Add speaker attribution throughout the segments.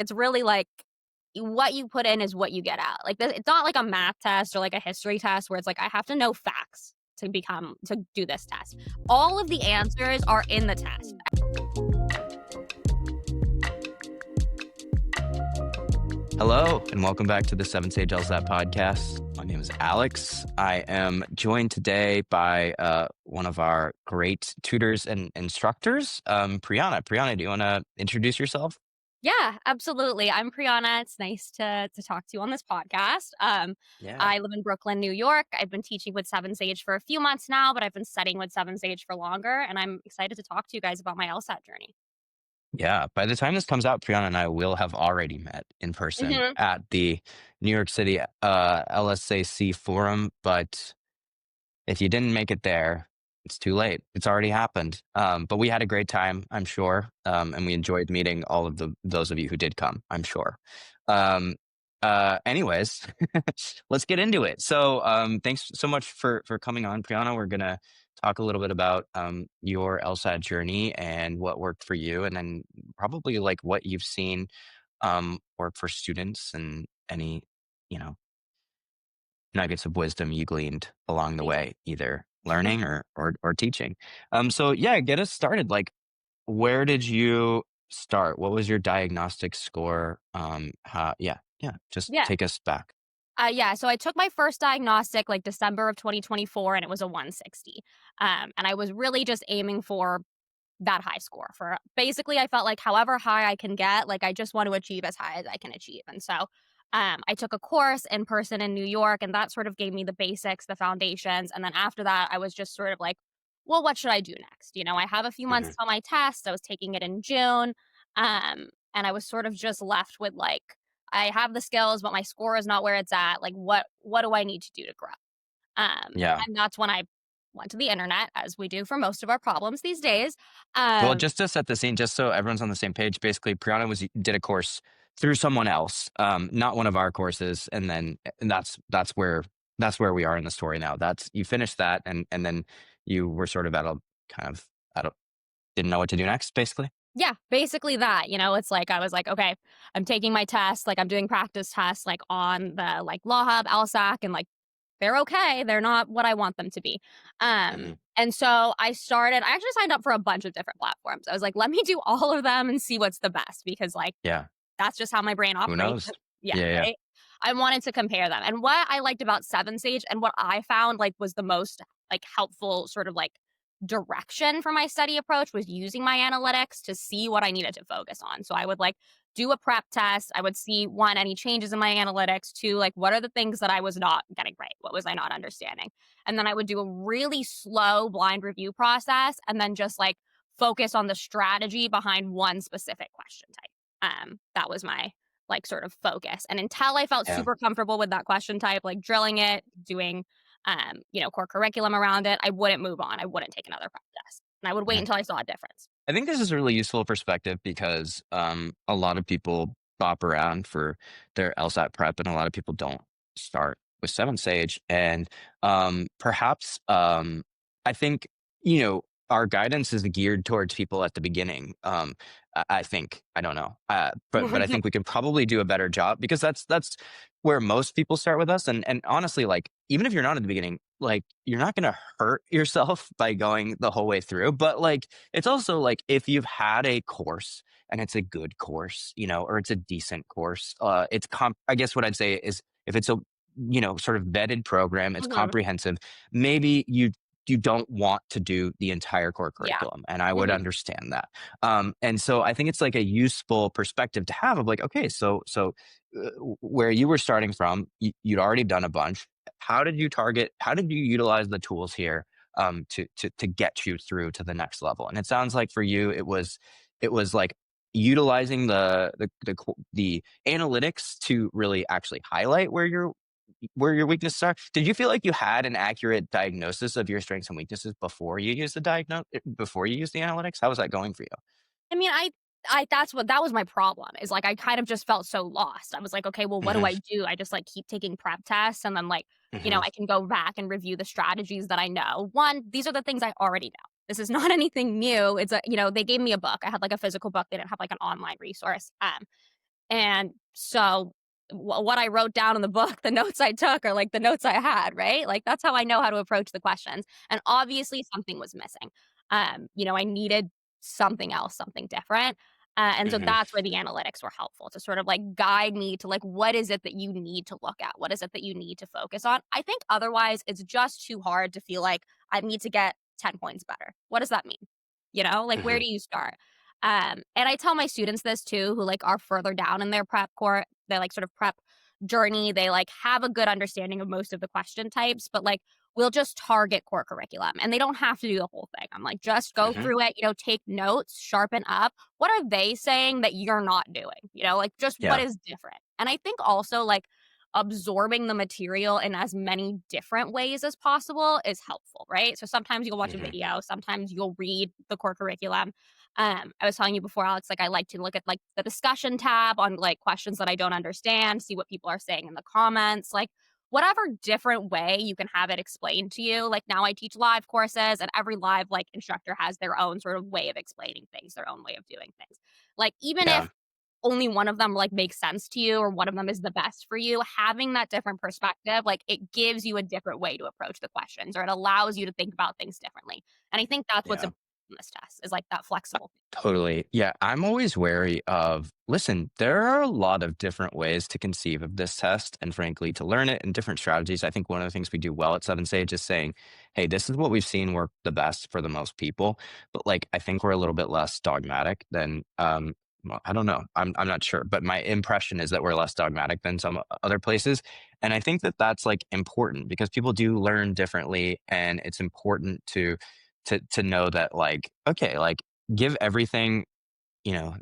Speaker 1: It's really like what you put in is what you get out. Like, it's not like a math test or like a history test where it's like, I have to know facts to do this test. All of the answers are in the test.
Speaker 2: Hello, and welcome back to the 7 Sage LSAT podcast. My name is Alex. I am joined today by one of our great tutors and instructors, Priyana. Priyana, do you want to introduce yourself?
Speaker 1: Yeah, absolutely. I'm Priyana. It's nice to talk to you on this podcast.
Speaker 2: Yeah.
Speaker 1: I live in Brooklyn, New York. I've been teaching with Seven Sage for a few months now, but I've been studying with Seven Sage for longer, and I'm excited to talk to you guys about my LSAT journey.
Speaker 2: Yeah. By the time this comes out, Priyana and I will have already met in person
Speaker 1: Mhm.
Speaker 2: at the New York City LSAC forum. But if you didn't make it there, it's too late. It's already happened. But we had a great time, I'm sure, and we enjoyed meeting all of those of you who did come, I'm sure. Um, anyways, let's get into it. So, thanks so much for coming on, Priyana. We're gonna talk a little bit about your LSAT journey and what worked for you, and then probably like what you've seen work for students and any you know nuggets of wisdom you gleaned along the
Speaker 1: Yeah.
Speaker 2: way, either learning or teaching. So yeah, get us started. Like, where did you start? What was your diagnostic score? Yeah, just
Speaker 1: Yeah.
Speaker 2: take us back.
Speaker 1: Yeah, so I took my first diagnostic like December of 2024 and it was a 160. And I was really just aiming for that high score for basically I felt like however high I can get, like I just want to achieve as high as I can achieve. And so I took a course in person in New York and that sort of gave me the basics, the foundations. And then after that, I was just sort of like, well, what should I do next? I have a few months
Speaker 2: Mhm.
Speaker 1: till my test. I was taking it in June. And I was sort of just left with like, I have the skills, but my score is not where it's at. Like, what do I need to do to grow?
Speaker 2: Yeah.
Speaker 1: And that's when I went to the internet, as we do for most of our problems these days.
Speaker 2: Well,
Speaker 1: Um,
Speaker 2: just to set the scene, just so everyone's on the same page, basically, Priyana did a course through someone else, not one of our courses, and that's where we are in the story now. That's you finished that, and then you were sort of at a kind of at a didn't know what to do next, basically.
Speaker 1: yeah, basically that. It's like I was like, okay, I'm taking my tests, like I'm doing practice tests, like on the like Law Hub, LSAC, and like they're okay. They're not what I want them to be.
Speaker 2: Hmm.
Speaker 1: And so I actually signed up for a bunch of different platforms. I was like, let me do all of them and see what's the best because like
Speaker 2: Yeah.
Speaker 1: that's just how my brain
Speaker 2: Who
Speaker 1: operates.
Speaker 2: knows?
Speaker 1: Yeah,
Speaker 2: Yeah. Yeah.
Speaker 1: right? I wanted to compare them. And what I liked about Seven Sage and what I found like was the most like helpful sort of like direction for my study approach was using my analytics to see what I needed to focus on. So I would like do a prep test. I would see one, any changes in my analytics, two, like what are the things that I was not getting right? What was I not understanding? And then I would do a really slow blind review process and then just like focus on the strategy behind one specific question type. That was my like sort of focus. And until I felt
Speaker 2: Yeah.
Speaker 1: super comfortable with that question type, like drilling it, doing core curriculum around it, I wouldn't move on. I wouldn't take another prep test. And I would wait
Speaker 2: Yeah.
Speaker 1: until I saw a difference.
Speaker 2: I think this is a really useful perspective because a lot of people bop around for their LSAT prep, and a lot of people don't start with Seven Sage. And perhaps I think our guidance is geared towards people at the beginning. I think I don't know, but I think we could probably do a better job because that's where most people start with us. And honestly, like even if you're not at the beginning, like you're not going to hurt yourself by going the whole way through. But like it's also like if you've had a course and it's a good course, or it's a decent course, I guess what I'd say is if it's a sort of vetted program, it's
Speaker 1: Mhm.
Speaker 2: comprehensive. Maybe you don't want to do the entire core
Speaker 1: Yeah.
Speaker 2: curriculum, and I would
Speaker 1: Mhm.
Speaker 2: understand that. And so I think it's like a useful perspective to have of like, okay, so where you were starting from, you'd already done a bunch. How did you target? How did you utilize the tools here to get you through to the next level? And it sounds like for you, it was like utilizing the analytics to really actually highlight where your weaknesses are. Did you feel like you had an accurate diagnosis of your strengths and weaknesses before you used the analytics? How was that going for you?
Speaker 1: I mean, that was my problem is like I kind of just felt so lost. I was like, okay, well, what do
Speaker 2: Hmm.
Speaker 1: I do? I just like keep taking prep tests and then like,
Speaker 2: Hmm.
Speaker 1: I can go back and review the strategies that I know. One, these are the things I already know. This is not anything new. They gave me a book. I had like a physical book. They didn't have like an online resource. And so what I wrote down in the book, the notes I took are like the notes I had, right? Like that's how I know how to approach the questions. And obviously something was missing. I needed something else, something different. And so
Speaker 2: Mhm,
Speaker 1: that's where the analytics were helpful to sort of like guide me to like what is it that you need to look at? What is it that you need to focus on? I think otherwise it's just too hard to feel like I need to get 10 points better. What does that mean? Like where
Speaker 2: mhm,
Speaker 1: do you start? And I tell my students this too, who like are further down in their their like sort of prep journey. They like have a good understanding of most of the question types, but like we'll just target core curriculum and they don't have to do the whole thing. I'm like, just go
Speaker 2: mhm,
Speaker 1: through it, take notes, sharpen up. What are they saying that you're not doing? Like just what
Speaker 2: yeah,
Speaker 1: is different? And I think also like absorbing the material in as many different ways as possible is helpful, right? So sometimes you'll watch a
Speaker 2: mhm,
Speaker 1: video, sometimes you'll read the core curriculum. I was telling you before, Alex, like I like to look at like the discussion tab on like questions that I don't understand, see what people are saying in the comments, like whatever different way you can have it explained to you. Like now I teach live courses and every live like instructor has their own sort of way of explaining things, their own way of doing things. Like even if
Speaker 2: yeah,
Speaker 1: only one of them like makes sense to you or one of them is the best for you, having that different perspective, like it gives you a different way to approach the questions or it allows you to think about things differently. And I think that's what's
Speaker 2: yeah.
Speaker 1: important in this test is like that flexible.
Speaker 2: Totally. Yeah, I'm always wary of listen, there are a lot of different ways to conceive of this test and frankly to learn it and different strategies. I think one of the things we do well at Seven Sage is saying, hey, this is what we've seen work the best for the most people. But like I think we're a little bit less dogmatic than well, I don't know. I'm not sure, but my impression is that we're less dogmatic than some other places. And I think that that's like important because people do learn differently and it's important to know that like okay, like give everything,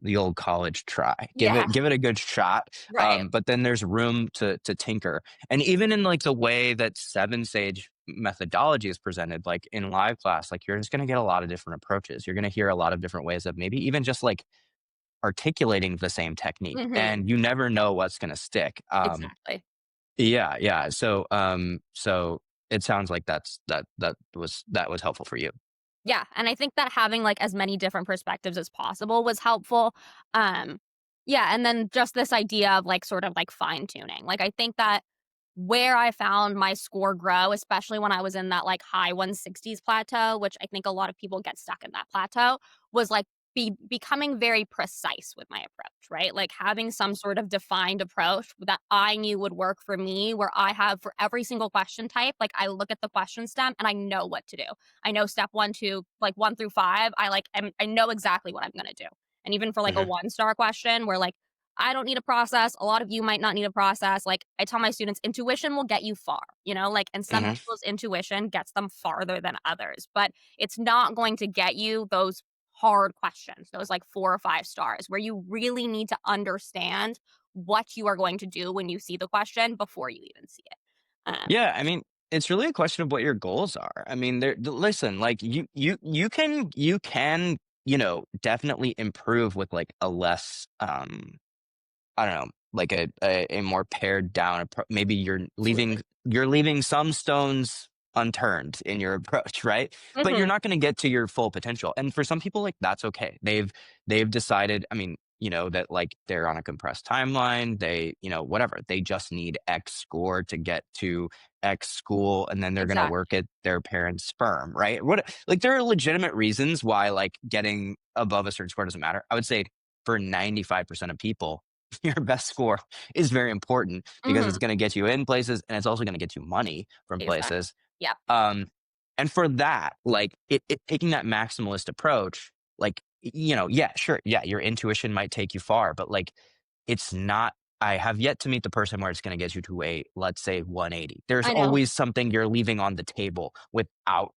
Speaker 2: the old college try. Give
Speaker 1: Yeah,
Speaker 2: it give it a good shot.
Speaker 1: right.
Speaker 2: But then there's room to tinker. And even in like the way that Seven Sage methodology is presented, like in live class, like you're just gonna get a lot of different approaches. You're gonna hear a lot of different ways of maybe even just like articulating the same technique.
Speaker 1: Mhm.
Speaker 2: And you never know what's gonna stick.
Speaker 1: Exactly.
Speaker 2: Yeah, yeah. So it sounds like that was helpful for you.
Speaker 1: Yeah, and I think that having, like, as many different perspectives as possible was helpful. Um, yeah, and then just this idea of, like, sort of, like, fine-tuning. Like, I think that where I found my score grow, especially when I was in that, like, high 160s plateau, which I think a lot of people get stuck in that plateau, was, like, becoming very precise with my approach, right? Like, having some sort of defined approach that I knew would work for me, where I have for every single question type, like, I look at the question stem and I know what to do. I know step 1 to, like, 1 through 5, I know exactly what I'm gonna do. And even for, like, a
Speaker 2: Mhm,
Speaker 1: one-star question where, like, I don't need a process. A lot of you might not need a process. Like I tell my students, intuition will get you far, like, and some
Speaker 2: mhm.
Speaker 1: people's intuition gets them farther than others, but it's not going to get you those hard questions, those like 4 or 5 stars where you really need to understand what you are going to do when you see the question before you even see it.
Speaker 2: Yeah, I mean, it's really a question of what your goals are. I mean, listen, like you can, definitely improve with like a less I don't know, like a more pared down appro maybe you're
Speaker 1: Absolutely.
Speaker 2: leaving some stones unturned in your approach, right? But you're
Speaker 1: Mhm.
Speaker 2: not gonna get to your full potential, and for some people, like, that's okay. They've decided, I mean, that, like, they're on a compressed timeline, whatever. They just need X score to get to X school, and then they're gonna work
Speaker 1: Exactly.
Speaker 2: at their parents' firm, right? There are legitimate reasons why, like, getting above a certain score doesn't matter. I would say for 95% of people, your best score is very important because it's
Speaker 1: Mhm.
Speaker 2: going to get you in places and it's also going to get you money from
Speaker 1: Exactly.
Speaker 2: places.
Speaker 1: Yep.
Speaker 2: Um, and for that, like it taking that maximalist approach, like, yeah, sure. Yeah. Your intuition might take you far, but like, it's not, I have yet to meet the person where it's going to get you to let's say 180. There's
Speaker 1: I know.
Speaker 2: always something you're leaving on the table without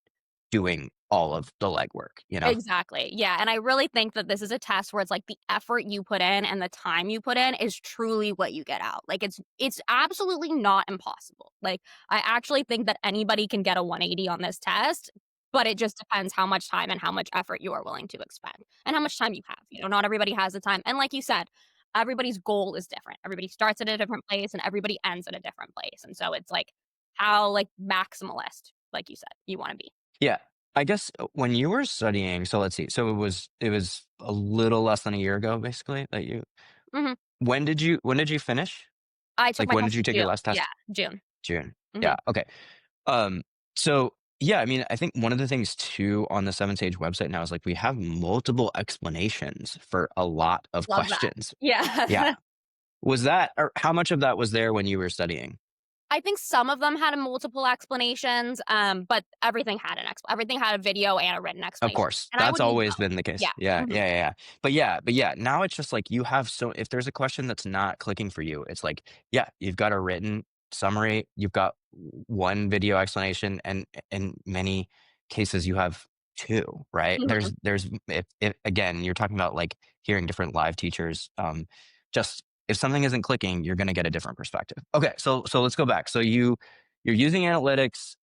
Speaker 2: doing all of the legwork?
Speaker 1: Exactly. Yeah, and I really think that this is a test where it's like the effort you put in and the time you put in is truly what you get out. Like it's absolutely not impossible. Like I actually think that anybody can get a 180 on this test, but it just depends how much time and how much effort you are willing to expend and how much time you have. Not everybody has the time. And like you said, everybody's goal is different. Everybody starts at a different place and everybody ends at a different place. And so it's like how like maximalist, like you said, you want to be.
Speaker 2: Yeah. I guess when you were studying, so let's see. So it was a little less than a year ago, basically, that you
Speaker 1: Mhm.
Speaker 2: when did you finish?
Speaker 1: I took
Speaker 2: Like,
Speaker 1: my
Speaker 2: when
Speaker 1: test
Speaker 2: did you
Speaker 1: in
Speaker 2: take your
Speaker 1: June.
Speaker 2: last
Speaker 1: Yeah,
Speaker 2: test?
Speaker 1: June.
Speaker 2: June. Yeah,
Speaker 1: Mhm.
Speaker 2: okay. Um, so yeah, I mean, I think one of the things too on the Seven Sage website now is like we have multiple explanations for a lot of
Speaker 1: Love that.
Speaker 2: questions. Yeah.
Speaker 1: Yeah.
Speaker 2: Was that or how much of that was there when you were studying?
Speaker 1: I think some of them had multiple explanations, but everything had a video and a written
Speaker 2: Of
Speaker 1: explanation,
Speaker 2: course,
Speaker 1: and I
Speaker 2: that's
Speaker 1: would use
Speaker 2: always
Speaker 1: both.
Speaker 2: been the case.
Speaker 1: Yeah.
Speaker 2: Yeah,
Speaker 1: Mhm.
Speaker 2: yeah, yeah, yeah. But yeah, now it's just like you have so if there's a question that's not clicking for you, it's like, yeah, you've got a written summary, you've got one video explanation, and in many cases you have two, right?
Speaker 1: Mhm.
Speaker 2: There's if again, you're talking about like hearing different live teachers, just if something isn't clicking, you're gonna get a different perspective. Okay, so let's go back. So you're using analytics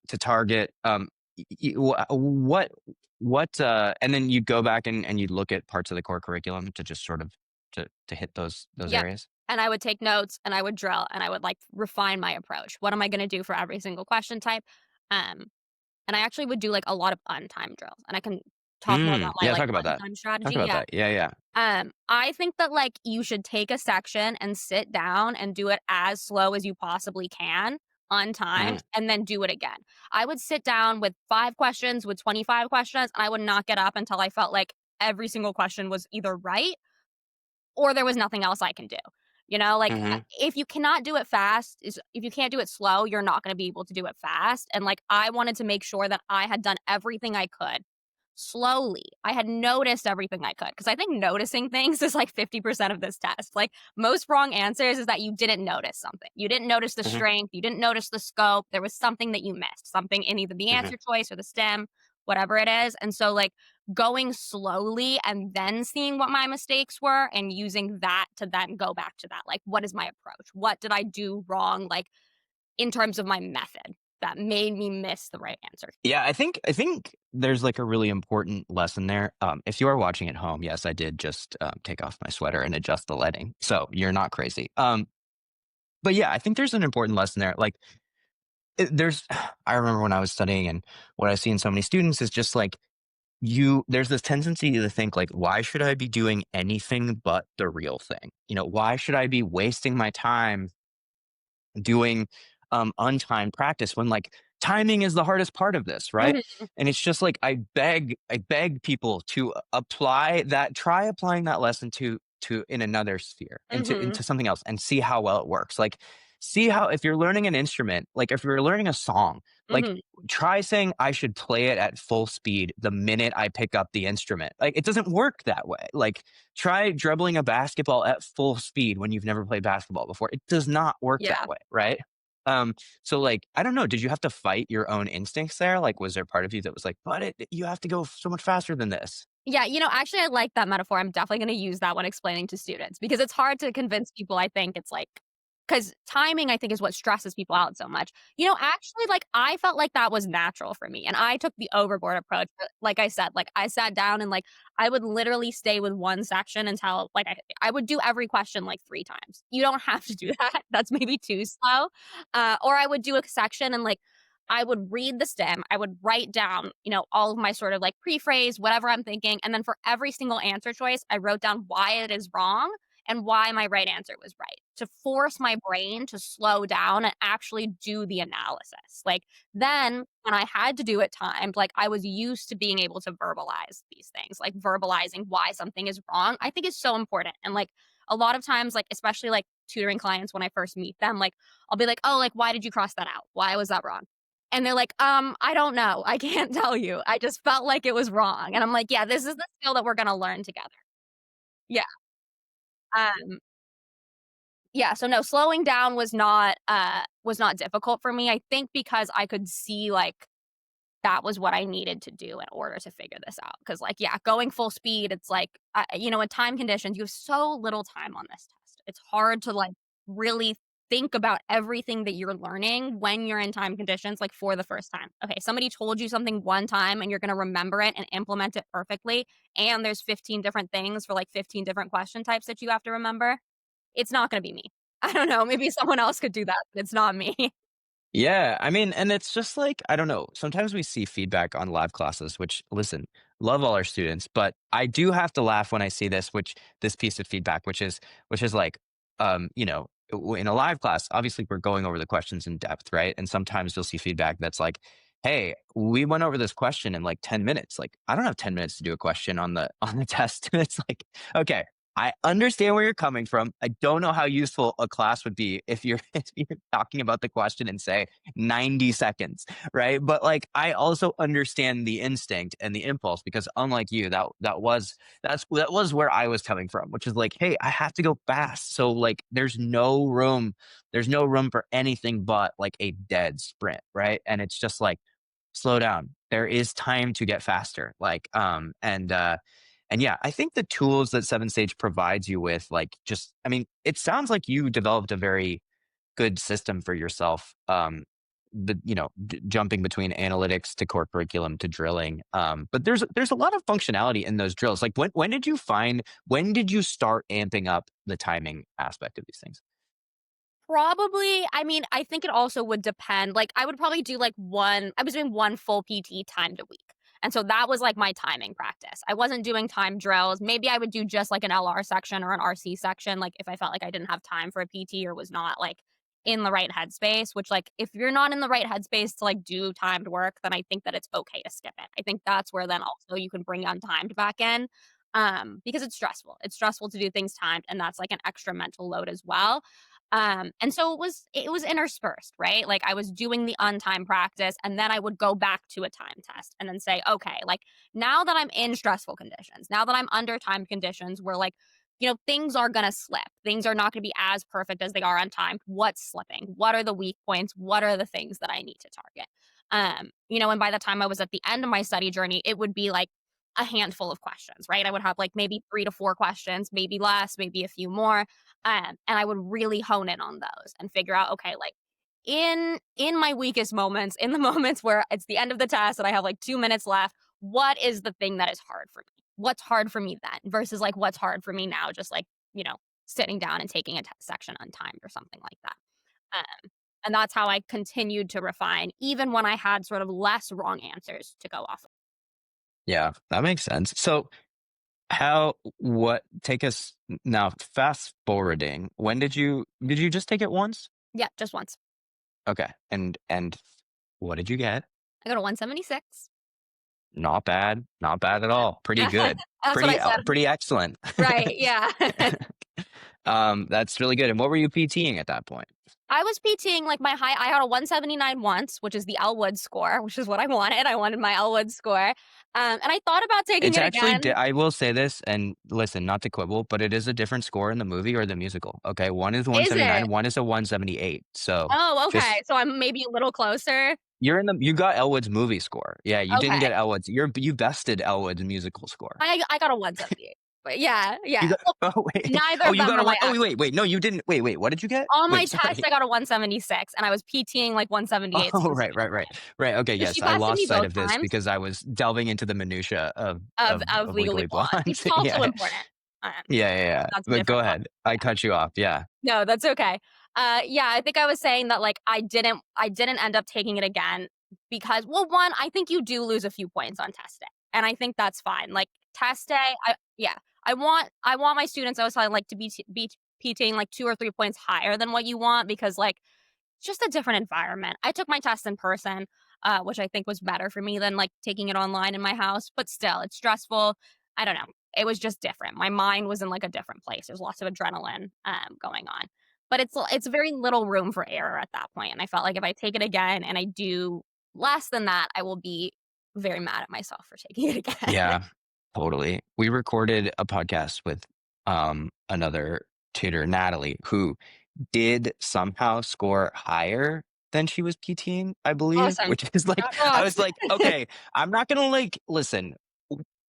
Speaker 2: to target and then you go back and you look at parts of the core curriculum to just sort of to hit those
Speaker 1: Yep.
Speaker 2: areas?
Speaker 1: And I would take notes, and I would drill, and I would, like, refine my approach. What am I gonna do for every single question type? Um, and I actually would do, like, a lot of untimed drills, and I can talk more about my,
Speaker 2: Yeah,
Speaker 1: like,
Speaker 2: talk about that.
Speaker 1: untimed
Speaker 2: Talk
Speaker 1: strategy,
Speaker 2: about
Speaker 1: yeah.
Speaker 2: that. Yeah, yeah.
Speaker 1: I think that, like, you should take a section and sit down and do it as slow as you possibly can,
Speaker 2: Mhm,
Speaker 1: untimed, and then do it again. I would sit down with 5 questions, with 25 questions, and I would not get up until I felt like every single question was either right or there was nothing else I can do. You know, like,
Speaker 2: mhm,
Speaker 1: if you cannot do it fast is if you can't do it slow, you're not gonna be able to do it fast, and, like, I wanted to make sure that I had done everything I could slowly. I had noticed everything I could because I think noticing things is, like, 50% of this test. Like, most wrong answers is that you didn't notice something. You didn't notice the
Speaker 2: mhm,
Speaker 1: strength, you didn't notice the scope, there was something that you missed, something in either the
Speaker 2: mhm.
Speaker 1: answer choice or the stem, whatever it is, and so, like, going slowly and then seeing what my mistakes were and using that to then go back to that. Like, what is my approach? What did I do wrong? Like, in terms of my method that made me miss the right answer.
Speaker 2: Yeah, I think there's like a really important lesson there. If you are watching at home, yes, I did just take off my sweater and adjust the lighting, so you're not crazy. But yeah, I think there's an important lesson there. Like, there's, I remember when I was studying, and what I see in so many students is just like there's this tendency to think like, why should I be doing anything but the real thing? Why should I be wasting my time doing untimed practice when like timing is the hardest part of this, right?
Speaker 1: Mhm,
Speaker 2: And it's just like I beg people to try applying that lesson to in another sphere,
Speaker 1: mhm,
Speaker 2: into something else, and see how well it works. Like, see how, if you're learning an instrument, like if you're learning a song, like
Speaker 1: mhm.
Speaker 2: try saying I should play it at full speed the minute I pick up the instrument. Like, it doesn't work that way. Like, try dribbling a basketball at full speed when you've never played basketball before. It does not work that
Speaker 1: Yeah.
Speaker 2: way, right? Um, so like, I don't know, did you have to fight your own instincts there? Like, was there part of you that was like, but you have to go so much faster than this?
Speaker 1: Yeah, actually, I like that metaphor. I'm definitely gonna use that when explaining to students because it's hard to convince people, I think. It's like because timing, I think, is what stresses people out so much. Actually, like, I felt like that was natural for me, and I took the overboard approach, but like I said, like, I sat down and, like, I would literally stay with one section until, like, I would do every question, like, 3 times. You don't have to do that. That's maybe too slow. Or I would do a section and, like, I would read the stem, I would write down, all of my sort of, like, pre-phrase, whatever I'm thinking, and then for every single answer choice, I wrote down why it is wrong and why my right answer was right, to force my brain to slow down and actually do the analysis. Like, then when I had to do it timed, like, I was used to being able to verbalize these things, like verbalizing why something is wrong, I think is so important. And, like, a lot of times, like, especially, like, tutoring clients when I first meet them, like, I'll be like, "Oh, like, why did you cross that out? Why was that wrong?" And they're like, I don't know. I can't tell you. I just felt like it was wrong." And I'm like, "Yeah, this is the skill that we're gonna learn together." Yeah. Um, yeah, so no, slowing down was not difficult for me, I think because I could see, like, that was what I needed to do in order to figure this out. Because, like, yeah, going full speed, it's like, in time conditions, you have so little time on this test. It's hard to, like, really think about everything that you're learning when you're in time conditions, like, for the first time. Okay, somebody told you something one time, and you're gonna remember it and implement it perfectly, and there's 15 different things for, like, 15 different question types that you have to remember. It's not gonna be me. I don't know, maybe someone else could do that, but it's not me.
Speaker 2: Yeah, I mean, and it's just like, I don't know. Sometimes we see feedback on live classes, which listen, love all our students, but I do have to laugh when I see this, which this piece of feedback, which is like, in a live class, obviously we're going over the questions in depth, right? And sometimes you'll see feedback that's like, hey, we went over this question in like 10 minutes. Like, I don't have 10 minutes to do a question on the on the test. And it's like, okay, I understand where you're coming from. I don't know how useful a class would be if you're if you're talking about the question in say 90 seconds, right? But like I also understand the instinct and the impulse because unlike you, that was where I was coming from, which is like, hey, I have to go fast. So like there's no room for anything but like a dead sprint, right? And it's just like slow down. There is time to get faster. And yeah, I think the tools that Seven Sage provides you with, like, just, I mean, it sounds like you developed a very good system for yourself. Jumping between analytics to core curriculum to drilling. But there's a lot of functionality in those drills. Like, when did you start amping up the timing aspect of these things?
Speaker 1: Probably, I mean, I think it also would depend, like, I would probably do, like, I was doing 1 full PT timed a week, and so that was, like, my timing practice. I wasn't doing time drills. Maybe I would do just, like, an LR section or an RC section, like, if I felt like I didn't have time for a PT or was not, like, in the right headspace, which, like, if you're not in the right headspace to, like, do timed work, then I think that it's okay to skip it. I think that's where then also you can bring untimed back in, because it's stressful. It's stressful to do things timed, and that's, like, an extra mental load as well. And so it was interspersed, right? Like I was doing the untimed practice and then I would go back to a time test and then say, okay, like now that I'm in stressful conditions, now that I'm under time conditions where like, things are going to slip. Things are not going to be as perfect as they are on time. What's slipping? What are the weak points? What are the things that I need to target? And by the time I was at the end of my study journey, it would be like a handful of questions, right? I would have like maybe 3 to 4 questions, maybe less, maybe a few more, and I would really hone in on those and figure out, okay, like in my weakest moments, in the moments where it's the end of the test and I have like 2 minutes left, what is the thing that is hard for me? What's hard for me then versus like what's hard for me now? Just like sitting down and taking a section untimed or something like that. And that's how I continued to refine, even when I had sort of less wrong answers to go off of.
Speaker 2: Yeah, that makes sense. So take us now fast forwarding. When did you just take it once?
Speaker 1: Yeah, just once.
Speaker 2: Okay. And what did you get?
Speaker 1: I got a 176.
Speaker 2: Not bad. Not bad at
Speaker 1: Yeah.
Speaker 2: all. Pretty good.
Speaker 1: That's what I said.
Speaker 2: Pretty excellent.
Speaker 1: Right, yeah.
Speaker 2: That's really good. And what were you PTing at that point?
Speaker 1: I was PTing, like, I had a 179 once, which is the Elwood score, which is what I wanted. I wanted my Elwood score, and I thought about taking
Speaker 2: It's
Speaker 1: it
Speaker 2: actually
Speaker 1: again.
Speaker 2: I will say this, and listen, not to quibble, but it is a different score in the movie or the musical, okay? One is
Speaker 1: Is it?
Speaker 2: 179, one is a 178. So,
Speaker 1: Oh, okay,
Speaker 2: just
Speaker 1: so I'm maybe a little closer.
Speaker 2: you got Elwood's movie score. Yeah, you didn't
Speaker 1: Okay.
Speaker 2: get Elwood's. You bested Elwood's musical score.
Speaker 1: I got a 178. But yeah,
Speaker 2: You
Speaker 1: yeah.
Speaker 2: got
Speaker 1: Well,
Speaker 2: oh, wait.
Speaker 1: neither
Speaker 2: Oh,
Speaker 1: of
Speaker 2: you
Speaker 1: them
Speaker 2: got a
Speaker 1: were my
Speaker 2: one oh
Speaker 1: actual.
Speaker 2: wait, no, you didn't wait, what did you get?
Speaker 1: On my
Speaker 2: Wait,
Speaker 1: test,
Speaker 2: sorry.
Speaker 1: I got a 176, and I was PTing, like, 178
Speaker 2: Oh, right, right,
Speaker 1: specifically.
Speaker 2: right. Right, okay,
Speaker 1: So she
Speaker 2: yes, I
Speaker 1: bested
Speaker 2: lost
Speaker 1: me
Speaker 2: sight
Speaker 1: both
Speaker 2: of this
Speaker 1: times
Speaker 2: because I was delving into the minutia of
Speaker 1: of Legally
Speaker 2: Legally
Speaker 1: Blonde.
Speaker 2: Blonde.
Speaker 1: It's also
Speaker 2: Yeah.
Speaker 1: important. Um,
Speaker 2: Yeah, yeah, yeah.
Speaker 1: that's a
Speaker 2: But go
Speaker 1: different
Speaker 2: ahead. I cut you off, yeah.
Speaker 1: No, that's okay. Yeah, I think I was saying that like I didn't end up taking it again because, well, one, I think you do lose a few points on test day, and I think that's fine. Like test day, yeah, I want my students. I was telling like to be PTing like 2 or 3 points higher than what you want because like it's just a different environment. I took my test in person, which I think was better for me than like taking it online in my house. But still, it's stressful. I don't know. It was just different. My mind was in like a different place. There's lots of adrenaline going on, but it's very little room for error at that point. And I felt like if I take it again and I do less than that, I will be very mad at myself for taking it again.
Speaker 2: Yeah, totally. We recorded a podcast with, another tutor, Natalie, who did somehow score higher than she was PTing, I believe,
Speaker 1: Awesome.
Speaker 2: which is like
Speaker 1: That
Speaker 2: I
Speaker 1: rocks.
Speaker 2: was like, "Okay, I'm not gonna, like" listen,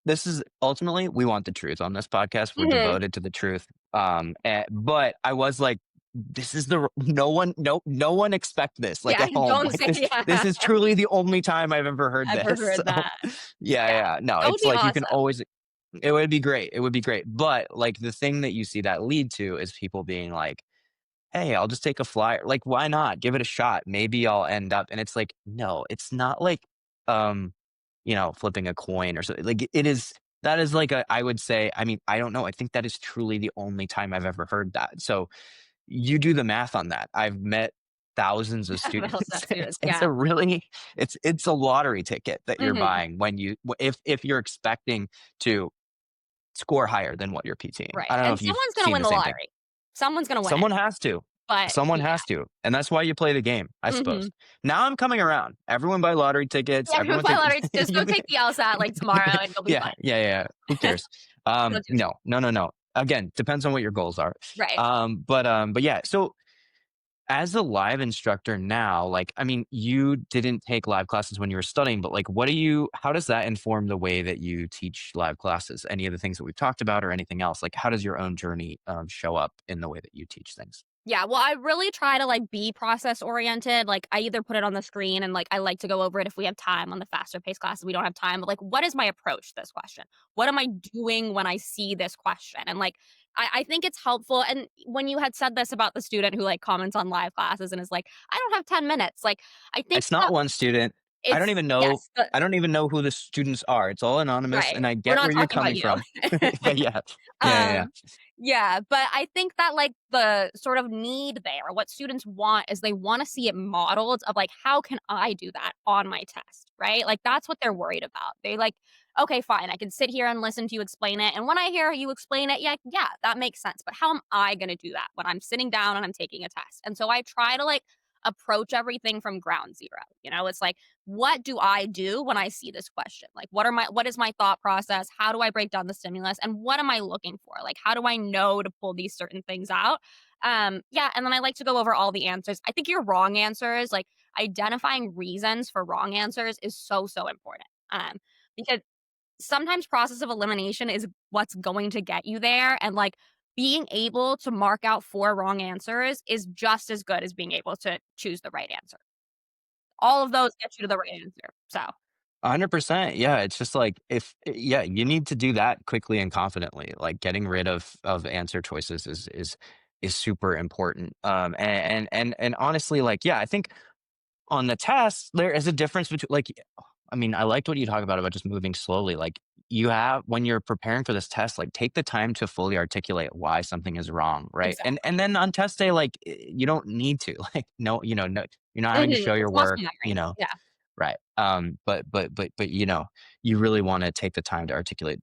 Speaker 2: this is ultimately, we want the truth on this podcast, we're
Speaker 1: Mhm.
Speaker 2: devoted to the truth, but I was like, "This is the no one expect this, like,
Speaker 1: Yeah,
Speaker 2: at home,
Speaker 1: don't
Speaker 2: like,
Speaker 1: say
Speaker 2: this
Speaker 1: yeah.
Speaker 2: is truly the only time I've ever heard
Speaker 1: Ever
Speaker 2: this."
Speaker 1: heard
Speaker 2: So,
Speaker 1: that?
Speaker 2: yeah,
Speaker 1: Yeah,
Speaker 2: yeah, no,
Speaker 1: that would
Speaker 2: it's
Speaker 1: be
Speaker 2: like you can
Speaker 1: awesome.
Speaker 2: always it would be great, but, like, the thing that you see that lead to is people being like, "Hey, I'll just take a flyer." Like, why not? Give it a shot. Maybe I'll end up, and it's like, no, it's not like, um, flipping a coin or something. Like, it is that is like I would say, I mean, I don't know. I think that is truly the only time I've ever heard that. So, you do the math on that. I've met thousands of
Speaker 1: The whole
Speaker 2: students.
Speaker 1: set students,
Speaker 2: It's
Speaker 1: yeah.
Speaker 2: a really it's a lottery ticket that you're
Speaker 1: Mhm.
Speaker 2: buying when if you're expecting to score higher than what you're PTing.
Speaker 1: Right,
Speaker 2: I don't know
Speaker 1: and
Speaker 2: if you've
Speaker 1: someone's gonna
Speaker 2: seen
Speaker 1: win
Speaker 2: the
Speaker 1: the
Speaker 2: same thing.
Speaker 1: lottery. Someone's gonna win it,
Speaker 2: Someone has to.
Speaker 1: but
Speaker 2: Someone
Speaker 1: yeah.
Speaker 2: has to, and that's why you play the game, I suppose.
Speaker 1: Mhm.
Speaker 2: Now I'm coming around. Everyone buy lottery tickets.
Speaker 1: Yeah, everyone
Speaker 2: Everyone
Speaker 1: buy
Speaker 2: take
Speaker 1: lottery just go
Speaker 2: you
Speaker 1: take the LSAT, like, tomorrow, and you'll be
Speaker 2: yeah,
Speaker 1: fine.
Speaker 2: yeah, yeah. Who cares?
Speaker 1: Don't do it.
Speaker 2: No, no, no, no. Again, depends on what your goals are.
Speaker 1: Right.
Speaker 2: But yeah. So as a live instructor now, like, I mean, you didn't take live classes when you were studying, but like, how does that inform the way that you teach live classes? Any of the things that we've talked about or anything else? Like, how does your own journey show up in the way that you teach things?
Speaker 1: Yeah, well, I really try to, like, be process oriented, like, I either put it on the screen and, like, I like to go over it if we have time on the faster paced classes, we don't have time, but, like, what is my approach to this question? What am I doing when I see this question? And, like, I think it's helpful, and when you had said this about the student who, like, comments on live classes and is like, "I don't have 10 minutes," like, I think
Speaker 2: It's not
Speaker 1: that
Speaker 2: one student. I don't
Speaker 1: it's
Speaker 2: even know
Speaker 1: yes, the
Speaker 2: I don't even know who the students are. It's all anonymous,
Speaker 1: right.
Speaker 2: and I
Speaker 1: We're
Speaker 2: get
Speaker 1: not
Speaker 2: where you're
Speaker 1: talking about
Speaker 2: coming
Speaker 1: you.
Speaker 2: from. But yeah. Yeah, yeah, yeah.
Speaker 1: Um, yeah, but I think that, like, the sort of need there, what students want is they wanna see it modeled of, like, how can I do that on my test, right? Like, that's what they're worried about. They like, "Okay, fine, I can sit here and listen to you explain it, and when I hear you explain it, yeah, that makes sense, but how am I gonna do that when I'm sitting down and I'm taking a test?" And so I try to, like, approach everything from ground zero, you know? It's like, what do I do when I see this question? Like, what is my thought process? How do I break down the stimulus? And what am I looking for? Like, how do I know to pull these certain things out? Yeah, and then I like to go over all the answers. I think your wrong answers, like identifying reasons for wrong answers is so, so important. Because sometimes process of elimination is what's going to get you there. And like being able to mark out 4 wrong answers is just as good as being able to choose the right answer. All of those get you to the right answer. So
Speaker 2: 100%. Yeah, it's just like yeah, you need to do that quickly and confidently. Like getting rid of answer choices is super important. And honestly, like, yeah, I think on the test, there is a difference between like I mean, I liked what you talk about just moving slowly. Like you have when you're preparing for this test, like take the time to fully articulate why something is wrong, right? And
Speaker 1: exactly.
Speaker 2: then on test day, like you don't need to. Like no, no, you're not having to
Speaker 1: Mhm.
Speaker 2: show your
Speaker 1: It's muscle
Speaker 2: work,
Speaker 1: memory. Yeah,
Speaker 2: right. But you really want to take the time to articulate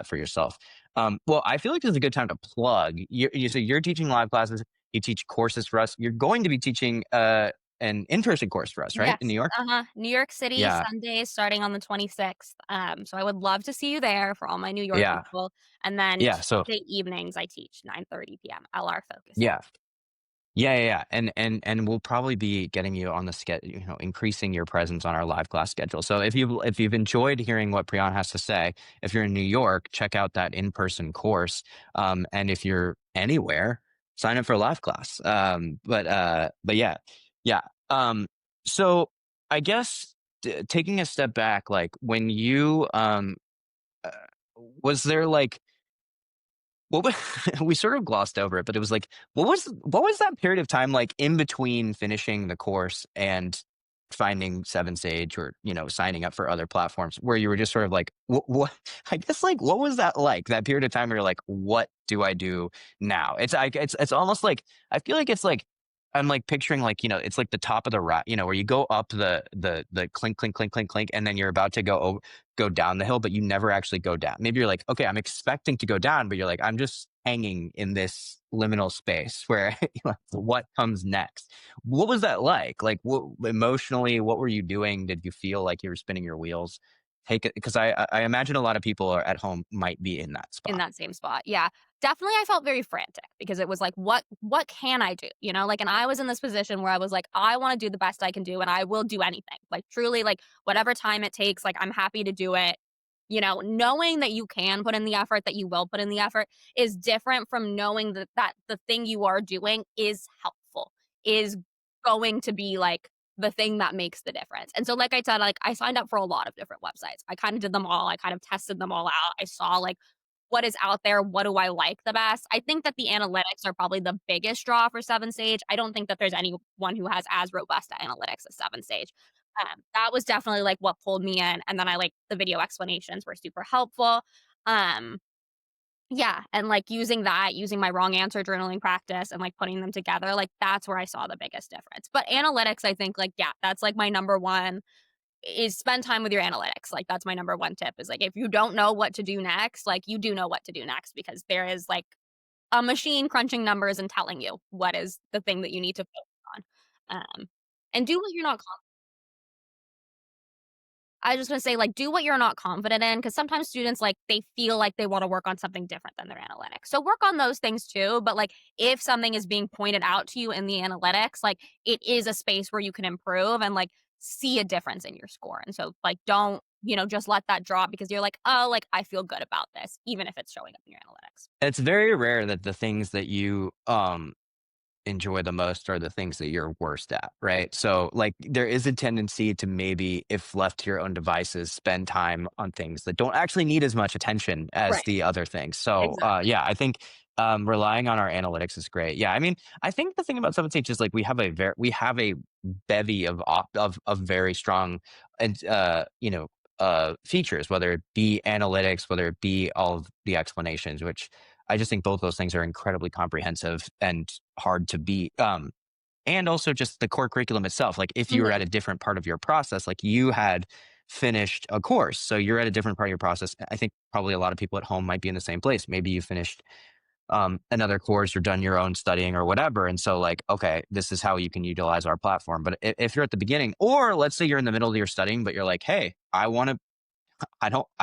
Speaker 2: for yourself. Well, I feel like this is a good time to plug. So you're teaching live classes, you teach courses for us. You're going to be teaching an in-person course for us, right? In New
Speaker 1: yes,
Speaker 2: York?
Speaker 1: uh-huh. New York City,
Speaker 2: Yeah.
Speaker 1: Sundays starting on the 26th, so I would love to see you there for all my New York
Speaker 2: Yeah.
Speaker 1: people, and then
Speaker 2: Yeah. So
Speaker 1: Tuesday evenings I teach 9:30 PM, LR focusing.
Speaker 2: yeah. Yeah, yeah, yeah, and we'll probably be getting you on the schedule, increasing your presence on our live class schedule. So if you've enjoyed hearing what Priyan has to say, if you're in New York, check out that in-person course. And if you're anywhere, sign up for a live class. But yeah, yeah. Um, so I guess taking a step back, like when you uh, was there like what was we sort of glossed over it, but it was like, what was that period of time like in between finishing the course and finding Seven Sage or, signing up for other platforms where you were just sort of like, what I guess like what was that like, that period of time where you're like, what do I do now? It's like it's almost like I feel like it's like I'm like picturing like, it's like the top of the rat, where you go up the clink, clink, clink, clink, clink, and then you're about to go down the hill, but you never actually go down. Maybe you're like, okay, I'm expecting to go down, but you're like, I'm just hanging in this liminal space where what comes next. What was that like? Like, emotionally, what were you doing? Did you feel like you were spinning your wheels? Take it because I imagine a lot of people are at home might be in that
Speaker 1: In
Speaker 2: spot.
Speaker 1: that same spot, yeah. Definitely, I felt very frantic because it was like, what can I do?" You know? Like, and I was in this position where I was like, "I wanna do the best I can do, and I will do anything." Like, truly, like, whatever time it takes, like, I'm happy to do it. You know, knowing that you can put in the effort, that you will put in the effort is different from knowing that the thing you are doing is helpful, is going to be, like, the thing that makes the difference. And so, like I said, like, I signed up for a lot of different websites. I kinda did them all. I kind of tested them all out. I saw, like, what is out there, what do I like the best. I think that the analytics are probably the biggest draw for 7 Sage. I don't think that there's anyone who has as robust analytics as 7 Sage. That was definitely, like, what pulled me in, and then I like the video explanations were super helpful. Um, yeah, and, like, using that, using my wrong answer journaling practice and, like, putting them together, like, that's where I saw the biggest difference. But analytics, I think, like, yeah, that's, like, my number 1 is spend time with your analytics. Like, that's my number 1 tip is, like, if you don't know what to do next, like, you do know what to do next because there is, like, a machine crunching numbers and telling you what is the thing that you need to focus on. And do what you're not I was just gonna say, like, do what you're not confident in, because sometimes students, like, they feel like they wanna work on something different than their analytics. So work on those things too, but, like, if something is being pointed out to you in the analytics, like, it is a space where you can improve and, like, see a difference in your score. And so, like, don't, just let that drop because you're like, "Oh, like, I feel good about this," even if it's showing up in your analytics.
Speaker 2: It's very rare that the things that you enjoy the most are the things that you're worst at, right? So, like, there is a tendency to maybe, if left to your own devices, spend time on things that don't actually need as much attention as
Speaker 1: Right.
Speaker 2: the other things. So,
Speaker 1: Exactly.
Speaker 2: yeah, I think relying on our analytics is great. Yeah, I mean, I think the thing about 7 H is like we have a bevy of very strong and features, whether it be analytics, whether it be all of the explanations, which I just think both those things are incredibly comprehensive and hard to beat. And also just the core curriculum itself. Like if you were
Speaker 1: Mhm.
Speaker 2: at a different part of your process, like you had finished a course, so you're at a different part of your process. I think probably a lot of people at home might be in the same place. Maybe you finished another course or done your own studying or whatever. And so, like, okay, this is how you can utilize our platform. But if you're at the beginning, or let's say you're in the middle of your studying, but you're like, hey, I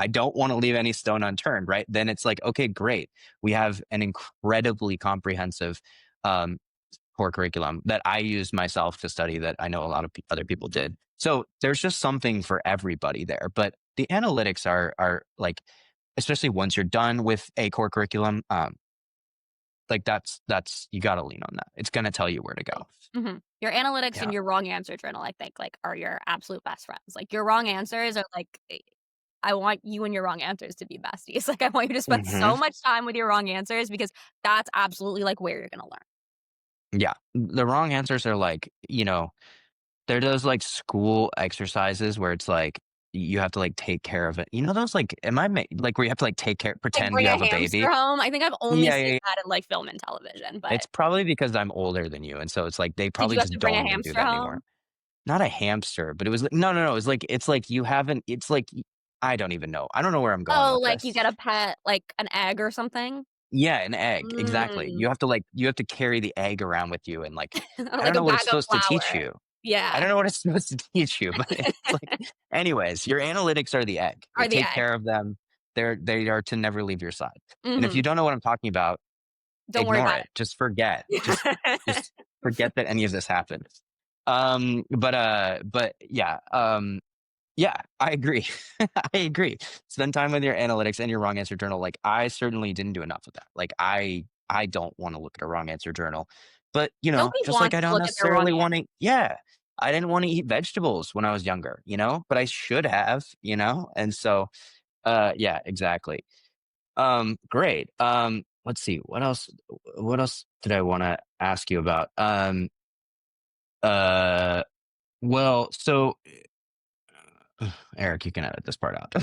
Speaker 2: don't want to leave any stone unturned, right? Then it's like, okay, great. We have an incredibly comprehensive um, core curriculum that I used myself to study that I know a lot of other people did. So there's just something for everybody there. But the analytics are like, especially once you're done with a core curriculum, like that's you got to lean on that. It's going to tell you where to go.
Speaker 1: Mhm. Your analytics
Speaker 2: Yeah.
Speaker 1: and your wrong answer journal, I think, like, are your absolute best friends. Like, your wrong answers are like, I want you and your wrong answers to be besties. Like, I want you to spend
Speaker 2: Hmm.
Speaker 1: so much time with your wrong answers because that's absolutely, like, where you're gonna learn.
Speaker 2: Yeah. The wrong answers are like, they're those, like, school exercises where it's like, you have to, like, take care of it. You know those, like, am I ma like, where you have to, like, take care
Speaker 1: Like,
Speaker 2: pretend
Speaker 1: bring
Speaker 2: you
Speaker 1: a
Speaker 2: have a
Speaker 1: hamster
Speaker 2: baby?
Speaker 1: home. I think I've only
Speaker 2: Yeah, yeah,
Speaker 1: seen
Speaker 2: yeah.
Speaker 1: that in, like, film and television, but
Speaker 2: It's probably because I'm older than you, and so it's like they
Speaker 1: did
Speaker 2: probably
Speaker 1: you have
Speaker 2: just
Speaker 1: to bring
Speaker 2: don't
Speaker 1: a
Speaker 2: even do
Speaker 1: hamster
Speaker 2: that anymore.
Speaker 1: home?
Speaker 2: Not a hamster, but it was like no, no, no, it's like you haven't it's like y I don't even know. I don't know where I'm going
Speaker 1: Oh,
Speaker 2: with
Speaker 1: like, you
Speaker 2: this.
Speaker 1: get a pet, like, an egg or something?
Speaker 2: Yeah, an egg, exactly.
Speaker 1: Mm.
Speaker 2: You have to carry the egg around with you and, like,
Speaker 1: Or
Speaker 2: I don't
Speaker 1: like a
Speaker 2: know what it's
Speaker 1: bag of
Speaker 2: supposed to teach
Speaker 1: flour.
Speaker 2: you. I
Speaker 1: Yeah.
Speaker 2: don't know what it's supposed to teach you, but it's like anyways, your analytics are the egg.
Speaker 1: Or the
Speaker 2: Take
Speaker 1: egg.
Speaker 2: care of them. They are to never leave your side. And if you
Speaker 1: Mhm.
Speaker 2: don't know what I'm talking about,
Speaker 1: Don't worry
Speaker 2: ignore
Speaker 1: about
Speaker 2: it. Just forget. Just
Speaker 1: it.
Speaker 2: just forget that any of this happened. But yeah, I agree. I agree. Spend time with your analytics and your wrong answer journal. Like I certainly didn't do enough of that. Like I don't want to look at a wrong answer journal. But
Speaker 1: Nobody
Speaker 2: just like
Speaker 1: wants
Speaker 2: I
Speaker 1: to
Speaker 2: don't
Speaker 1: look at their wrong
Speaker 2: necessarily want to
Speaker 1: answer.
Speaker 2: yeah. I didn't want to eat vegetables when I was younger, but I should have. And so yeah, exactly. Great. Let's see. What else did I want to ask you about? Uh well, so Eric, you can edit this part out.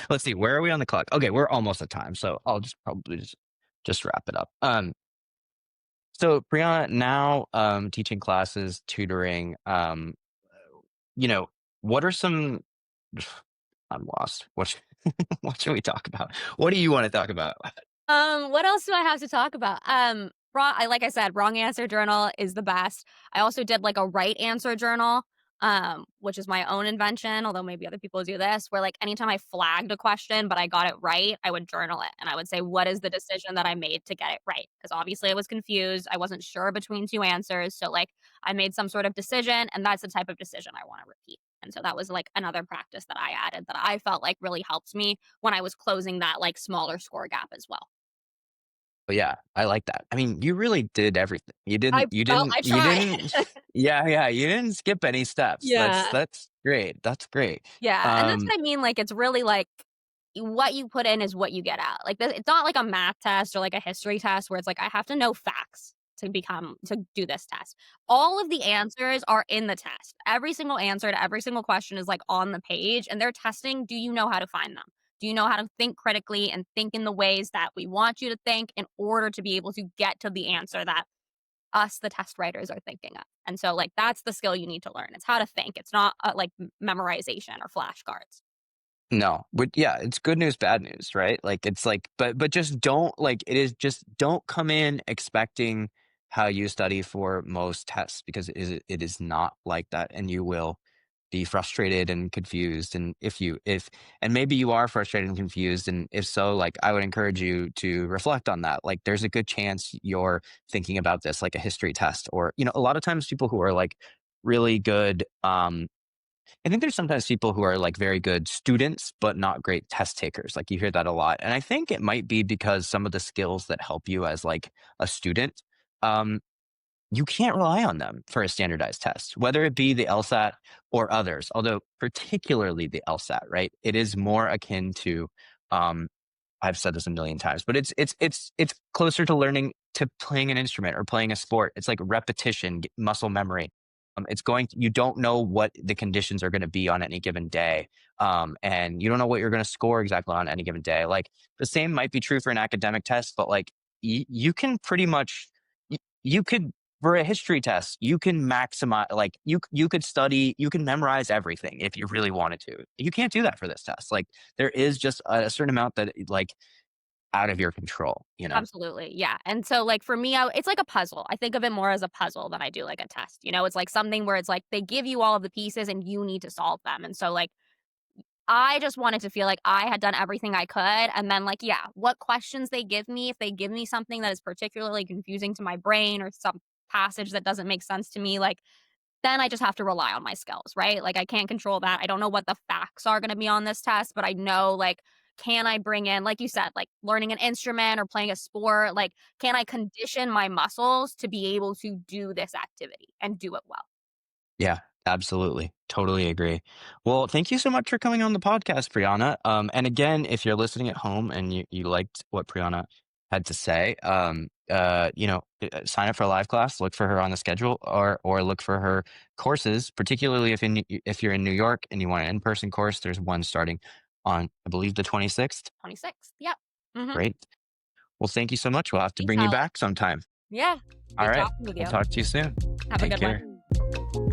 Speaker 2: Let's see, where are we on the clock? Okay, we're almost at time, so I'll just probably just wrap it up. So Priyana, now teaching classes, tutoring, you know, what are some I'm lost. What should we talk about? What do you want to talk about?
Speaker 1: What else do I have to talk about? Like I said, wrong answer journal is the best. I also did like a right answer journal, which is my own invention, although maybe other people do this, where like anytime I flagged a question but I got it right, I would journal it and I would say, what is the decision that I made to get it right? Because obviously I was confused. I wasn't sure between two answers. So like I made some sort of decision, and that's the type of decision I want to repeat. And so that was like another practice that I added that I felt like really helped me when I was closing that like smaller score gap as well.
Speaker 2: But yeah, I like that. I mean, you really did everything. You
Speaker 1: I
Speaker 2: didn't you
Speaker 1: Well,
Speaker 2: didn't
Speaker 1: I
Speaker 2: you
Speaker 1: try.
Speaker 2: didn't yeah, yeah, you didn't skip any steps. That's
Speaker 1: Yeah.
Speaker 2: that's great. That's great.
Speaker 1: Yeah, and that's
Speaker 2: Um
Speaker 1: what I mean, like, it's really, like, what you put in is what you get out. Like, it's not like a math test or like a history test where it's like, I have to know facts to do this test. All of the answers are in the test. Every single answer to every single question is like on the page, and they're testing, do you know how to find them? Do you know how to think critically and think in the ways that we want you to think in order to be able to get to the answer that us, the test writers, are thinking of? And so, like, that's the skill you need to learn. It's how to think. It's not like memorization or flashcards.
Speaker 2: No, but yeah, it's good news, bad news, right? Like it's like, but just don't like it is just don't come in expecting how you study for most tests because it is not like that, and you will be frustrated and confused. And if and maybe you are frustrated and confused, and if so, like I would encourage you to reflect on that. Like there's a good chance you're thinking about this like a history test, or a lot of times people who are like really good I think there's sometimes people who are like very good students, but not great test takers. Like you hear that a lot. And I think it might be because some of the skills that help you as like a student, um, you can't rely on them for a standardized test, whether it be the LSAT or others, although particularly the LSAT, right? It is more akin to um, I've said this a million times, but it's closer to learning to playing an instrument or playing a sport. It's like repetition, muscle memory. You don't know what the conditions are going to be on any given day, and you don't know what you're going to score exactly on any given day. Like the same might be true for an academic test, but like you can pretty much you could for a history test, you can maximize like you could study, you can memorize everything if you really wanted to. You can't do that for this test. Like there is just a certain amount that like out of your control, you know?
Speaker 1: Absolutely, yeah, and so, like, for me, it's like a puzzle. I think of it more as a puzzle than I do like a test, you know? It's like something where it's like they give you all of the pieces and you need to solve them, and so, like, I just wanted to feel like I had done everything I could, and then, like, yeah, what questions they give me, if they give me something that is particularly confusing to my brain or some passage that doesn't make sense to me, like, then I just have to rely on my skills, right? Like, I can't control that. I don't know what the facts are gonna be on this test, but I know, like, can I bring in, like you said, like, learning an instrument or playing a sport, like, can I condition my muscles to be able to do this activity and do it well?
Speaker 2: Yeah, absolutely. Totally agree. Well, thank you so much for coming on the podcast, Priyana. And again, if you're listening at home and you liked what Priyana had to say, sign up for a live class, look for her on the schedule or look for her courses, particularly if you're in New York and you want an in-person course, there's one starting on, I believe, the 26th.
Speaker 1: 26th, yep. Mhm.
Speaker 2: Great. Well, thank you so much. We'll have to bring you
Speaker 1: Detail it.
Speaker 2: back sometime.
Speaker 1: Yeah.
Speaker 2: All
Speaker 1: Good
Speaker 2: right.
Speaker 1: talking with
Speaker 2: We'll
Speaker 1: you.
Speaker 2: talk to you soon.
Speaker 1: Have a
Speaker 2: Take
Speaker 1: good
Speaker 2: care.
Speaker 1: one.